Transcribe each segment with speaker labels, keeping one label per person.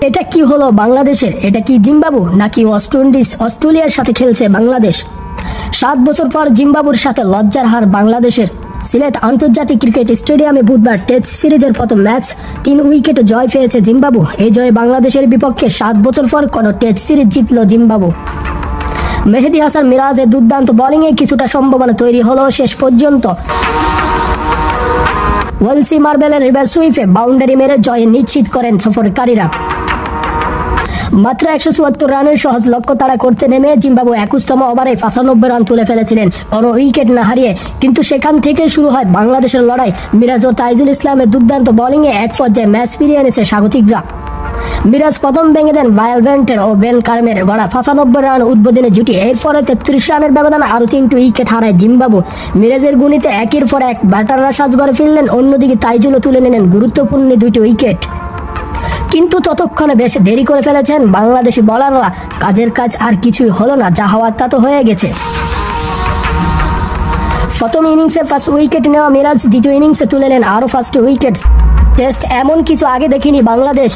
Speaker 1: এটা কি হলো বাংলাদেশের? এটা কি জিম্বাবু নাকি ওয়েস্ট ইন্ডিজ অস্ট্রেলিয়ার সাথে খেলছে বাংলাদেশ? 7 বছর পর জিম্বাবুর সাথে লজ্জার হার বাংলাদেশের। সিলেট আন্তর্জাতিক ক্রিকেট স্টেডিয়ামে বুধবার টেস্ট সিরিজের প্রথম ম্যাচ 3 উইকেটে জয় পেয়েছে জিম্বাবু। এই জয়ে বাংলাদেশের বিপক্ষে 7 বছর পর কোনো টেস্ট সিরিজ জিতল জিম্বাবু। মেহেদী হাসান মিরাজের দুর্দান্ত বোলিংয়ে কিছুটা সম্ভাবনা তৈরি হলো শেষ পর্যন্ত। ওয়েলসি মার্বেলের রিভার্স সুইপে বাউন্ডারি মেরে জয় নিশ্চিত করেন সফরকারীরা। মাত্র 174 রানের সহজ লক্ষ্য তাড়া করতে নেমে জিম্বাবু 21তম ওভারে 95 রান তুলে ফেলেছিলেন কোনো উইকেট না হারিয়ে। কিন্তু সেখান থেকে শুরু হয় বাংলাদেশের লড়াই। মিরাজ ও তাইজুল ইসলামের দুর্দান্ত বোলিংয়ে এক পর্যায়ে ম্যাচ ফিরিয়ে এনেছে স্বাগতিকরা। মিরাজ প্রথম ভেঙে দেন ভায়াল ভেন্টের ও বেন কার্মের গড়া 95 রান উদ্বোধনে জুটি। এরপরে 33 রানের ব্যবধানে আরও 3টি উইকেট হারায় জিম্বাবু। মিরাজের গুণিতে একের পর এক ব্যাটাররা সাজঘরে ফিরলেন, অন্যদিকে তাইজুলও তুলে নিলেন গুরুত্বপূর্ণ 2টি উইকেট। কিন্তু ততক্ষণে বেশ দেরি করে ফেলেছেন বাংলাদেশি বোলাররা। কাজের কাজ আর কিছুই হলো না, যা হওয়ার তা তো হয়ে গেছে। প্রথম ইনিংসে ফার্স্ট উইকেট নেওয়া মিরাজ দ্বিতীয় ইনিংসে তুলে নেন আরও 5টি উইকেট। টেস্ট এমন কিছু আগে দেখিনি বাংলাদেশ।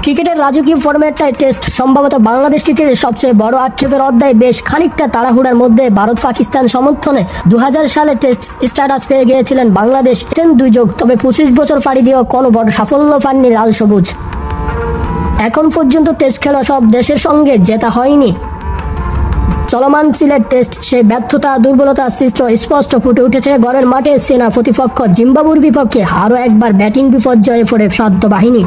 Speaker 1: ক্রিকেটের রাজকীয় ফরম্যাটটাই টেস্ট সম্ভবত বাংলাদেশ ক্রিকেটের সবচেয়ে বড় আক্ষেপের অধ্যায়। বেশ খানিকটা তাড়াহুড়ার মধ্যে ভারত পাকিস্তান সমর্থনে 2000 সালে টেস্ট স্ট্যাটাস পেয়ে গিয়েছিলেন বাংলাদেশ। 2 যোগ, তবে 25 বছর পাড়ি দিয়েও কোনো বড় সাফল্য পাননি লাল সবুজ। এখন পর্যন্ত টেস্ট খেলা সব দেশের সঙ্গে জেতা হয়নি। চলমান সিলেট টেস্ট সেই ব্যর্থতা দুর্বলতার চিত্র স্পষ্ট ফুটে উঠেছে ঘরের মাঠে সেনা প্রতিপক্ষ জিম্বাবুর বিপক্ষে আরও একবার ব্যাটিং বিপর্যয়ে পড়ে শান্ত বাহিনী।